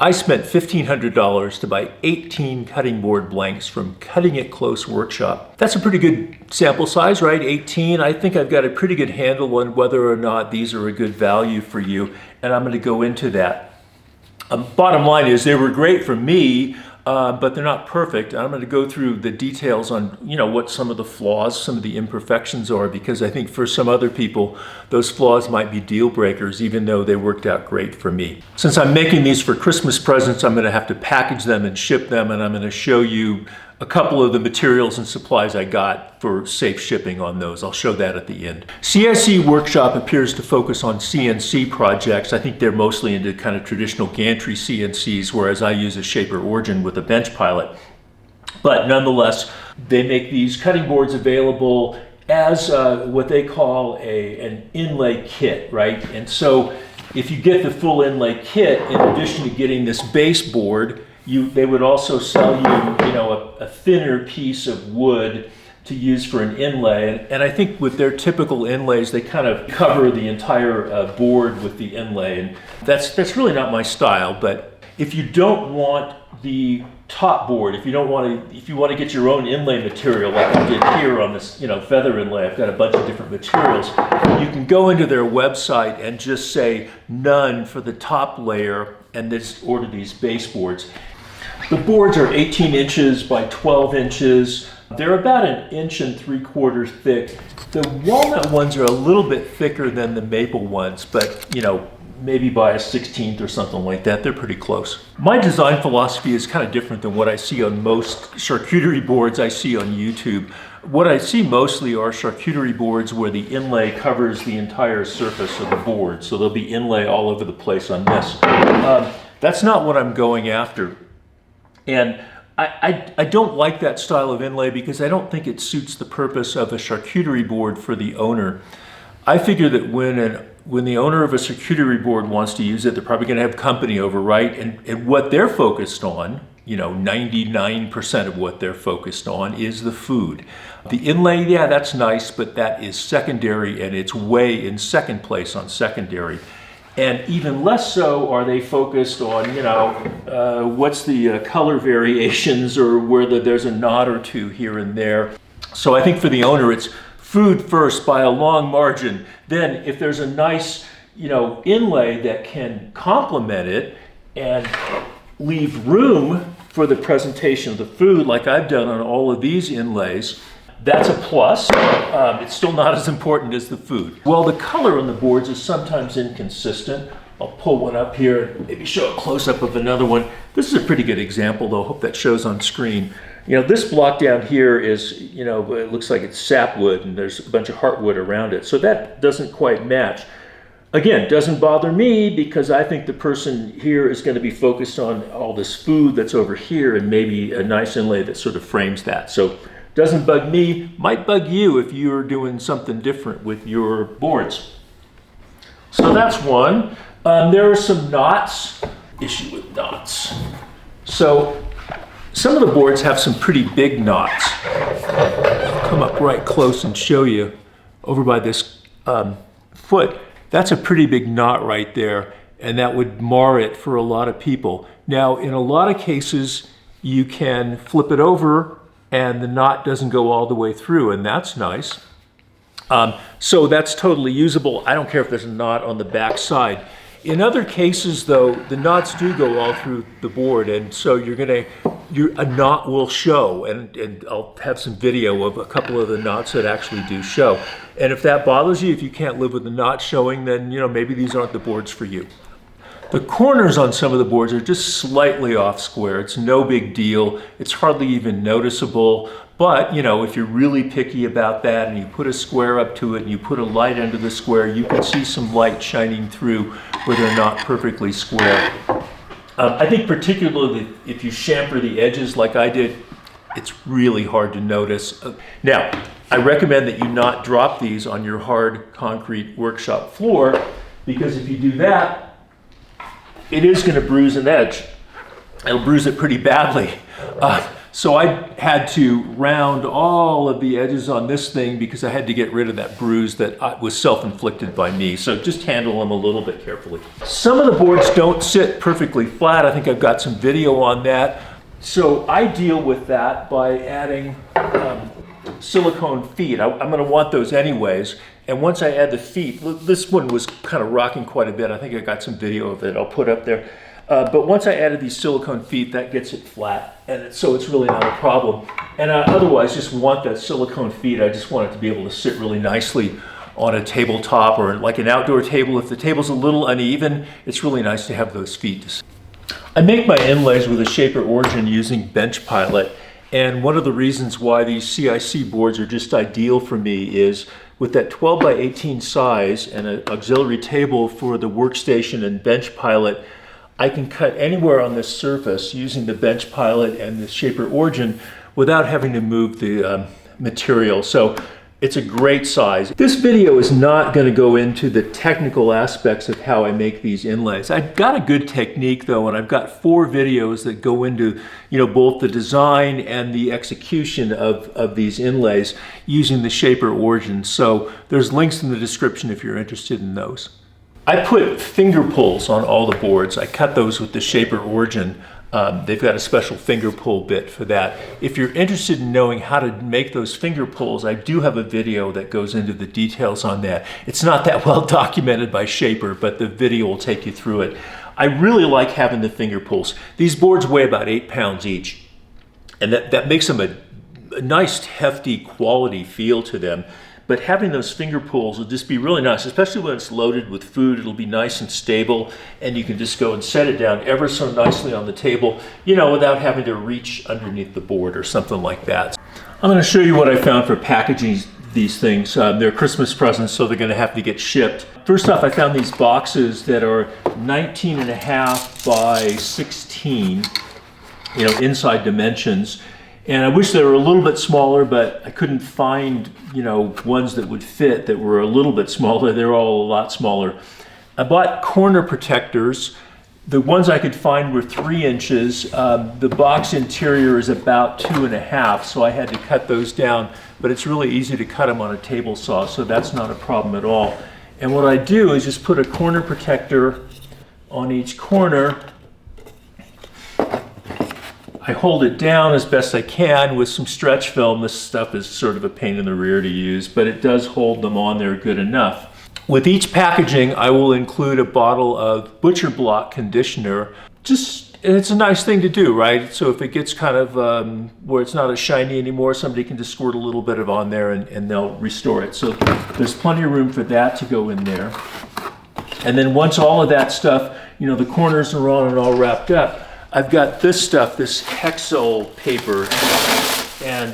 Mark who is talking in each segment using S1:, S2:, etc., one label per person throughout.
S1: I spent $1,500 to buy 18 cutting board blanks from Cutting It Close Workshop. That's a pretty good sample size, right? 18. I think I've got a pretty good handle on whether or not these are a good value for you, and I'm going to go into that. Bottom line is they were great for me, but they're not perfect. I'm going to go through the details on, what some of the flaws, some of the imperfections are, because I think for some other people, those flaws might be deal breakers, even though they worked out great for me. Since I'm making these for Christmas presents, I'm going to have to package them and ship them, and I'm going to show you a couple of the materials and supplies I got for safe shipping on those. I'll show that at the end. CiC Workshop appears to focus on CNC projects. I think they're mostly into kind of traditional gantry CNCs, whereas I use a Shaper Origin with a bench pilot. But nonetheless, they make these cutting boards available as what they call an inlay kit, right? And so if you get the full inlay kit, in addition to getting this base board, they would also sell you, a thinner piece of wood to use for an inlay. And I think with their typical inlays, they kind of cover the entire board with the inlay. And that's really not my style. But if you don't want the top board, if you want to get your own inlay material, like I did here on this, feather inlay, I've got a bunch of different materials. You can go into their website and just say none for the top layer, and just order these baseboards. The boards are 18 inches by 12 inches. They're about 1.75 inches thick. The walnut ones are a little bit thicker than the maple ones, but maybe by a 1/16 or something like that. They're pretty close. My design philosophy is kind of different than what I see on most charcuterie boards I see on YouTube. What I see mostly are charcuterie boards where the inlay covers the entire surface of the board. So there'll be inlay all over the place on this. That's not what I'm going after. And I don't like that style of inlay because I don't think it suits the purpose of a charcuterie board for the owner. I figure that when the owner of a charcuterie board wants to use it, they're probably going to have company over, right? And what they're focused on, 99% of what they're focused on is the food. The inlay, yeah, that's nice, but that is secondary, and it's way in second place on secondary. And even less so are they focused on, what's the color variations, or whether there's a knot or two here and there. So I think for the owner, it's food first by a long margin. Then if there's a nice, inlay that can complement it and leave room for the presentation of the food, like I've done on all of these inlays, that's a plus. It's still not as important as the food. Well, the color on the boards is sometimes inconsistent. I'll pull one up here and maybe show a close-up of another one. This is a pretty good example, though. I hope that shows on screen. This block down here is, it looks like it's sapwood, and there's a bunch of heartwood around it. So that doesn't quite match. Again, doesn't bother me because I think the person here is going to be focused on all this food that's over here and maybe a nice inlay that sort of frames that. So doesn't bug me, might bug you if you're doing something different with your boards. So that's one. There are some knots, issue with knots. So some of the boards have some pretty big knots. I'll come up right close and show you over by this foot. That's a pretty big knot right there, and that would mar it for a lot of people. Now, in a lot of cases, you can flip it over and the knot doesn't go all the way through, and that's nice. So that's totally usable. I don't care if there's a knot on the back side. In other cases, though, the knots do go all through the board, and so a knot will show, and I'll have some video of a couple of the knots that actually do show. And if that bothers you, if you can't live with the knot showing, then maybe these aren't the boards for you. The corners on some of the boards are just slightly off square. It's no big deal. It's hardly even noticeable. But, if you're really picky about that and you put a square up to it and you put a light under the square, you can see some light shining through where they're not perfectly square. I think particularly if you chamfer the edges like I did, it's really hard to notice. Now, I recommend that you not drop these on your hard concrete workshop floor, because if you do that, it is going to bruise an edge. It'll bruise it pretty badly. So I had to round all of the edges on this thing because I had to get rid of that bruise that was self-inflicted by me. So just handle them a little bit carefully. Some of the boards don't sit perfectly flat. I think I've got some video on that. So I deal with that by adding silicone feet. I'm going to want those anyways. And once I add the feet, this one was kind of rocking quite a bit. I think I got some video of it I'll put up there. But once I added these silicone feet, that gets it flat. And so it's really not a problem. And I otherwise just want that silicone feet. I just want it to be able to sit really nicely on a tabletop or like an outdoor table. If the table's a little uneven, it's really nice to have those feet. I make my inlays with a shaper origin using bench pilot. And one of the reasons why these CiC boards are just ideal for me is with that 12 by 18 size and an auxiliary table for the workstation and bench pilot, I can cut anywhere on this surface using the bench pilot and the shaper origin without having to move the material. So it's a great size. This video is not going to go into the technical aspects of how I make these inlays. I've got a good technique though, and I've got 4 videos that go into, both the design and the execution of these inlays using the shaper origin. So there's links in the description if you're interested in those. I put finger pulls on all the boards. I cut those with the shaper origin. They've got a special finger pull bit for that. If you're interested in knowing how to make those finger pulls, I do have a video that goes into the details on that. It's not that well documented by Shaper, but the video will take you through it. I really like having the finger pulls. These boards weigh about 8 pounds each, and that makes them a nice, hefty quality feel to them. But having those finger pulls will just be really nice, especially when it's loaded with food. It'll be nice and stable, and you can just go and set it down ever so nicely on the table, without having to reach underneath the board or something like that. I'm going to show you what I found for packaging these things. They're Christmas presents, so they're going to have to get shipped. First off, I found these boxes that are 19.5 by 16, inside dimensions. And I wish they were a little bit smaller, but I couldn't find, ones that would fit that were a little bit smaller. They're all a lot smaller. I bought corner protectors. The ones I could find were 3 inches. The box interior is about 2.5, so I had to cut those down. But it's really easy to cut them on a table saw, so that's not a problem at all. And what I do is just put a corner protector on each corner. I hold it down as best I can with some stretch film. This stuff is sort of a pain in the rear to use, but it does hold them on there good enough. With each packaging, I will include a bottle of Butcher Block conditioner. It's a nice thing to do, right? So if it gets kind of where it's not as shiny anymore, somebody can just squirt a little bit of on there and they'll restore it. So there's plenty of room for that to go in there. And then once all of that stuff, the corners are on and all wrapped up, I've got this stuff, this Hexol paper, and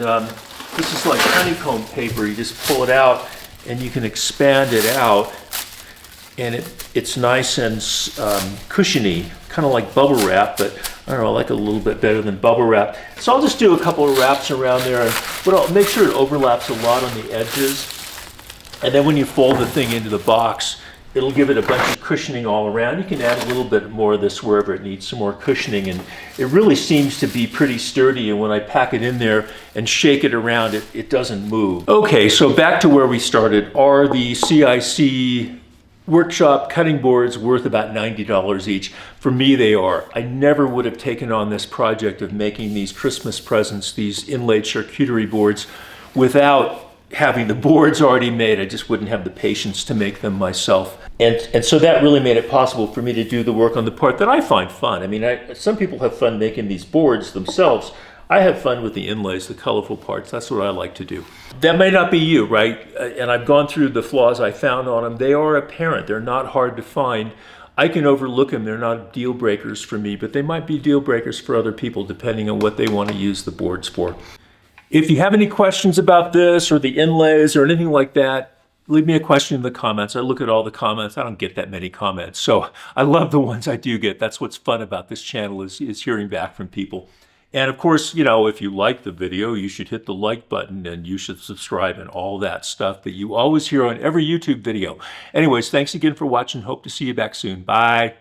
S1: this is like honeycomb paper. You just pull it out and you can expand it out, and it's nice and cushiony, kind of like bubble wrap, but I don't know, I like it a little bit better than bubble wrap. So I'll just do a couple of wraps around there, and I'll make sure it overlaps a lot on the edges, and then when you fold the thing into the box, it'll give it a bunch of cushioning all around. You can add a little bit more of this wherever it needs some more cushioning, and it really seems to be pretty sturdy, and when I pack it in there and shake it around, it doesn't move. Okay, so back to where we started. Are the CiC Workshop cutting boards worth about $90 each? For me, they are. I never would have taken on this project of making these Christmas presents, these inlaid charcuterie boards, without having the boards already made. I just wouldn't have the patience to make them myself. And so that really made it possible for me to do the work on the part that I find fun. I mean, some people have fun making these boards themselves. I have fun with the inlays, the colorful parts. That's what I like to do. That may not be you, right? And I've gone through the flaws I found on them. They are apparent. They're not hard to find. I can overlook them. They're not deal breakers for me, but they might be deal breakers for other people depending on what they want to use the boards for. If you have any questions about this or the inlays or anything like that, leave me a question in the comments. I look at all the comments. I don't get that many comments, so I love the ones I do get. That's what's fun about this channel is hearing back from people. And of course, if you like the video, you should hit the like button and you should subscribe and all that stuff that you always hear on every YouTube video. Anyways, thanks again for watching. Hope to see you back soon. Bye.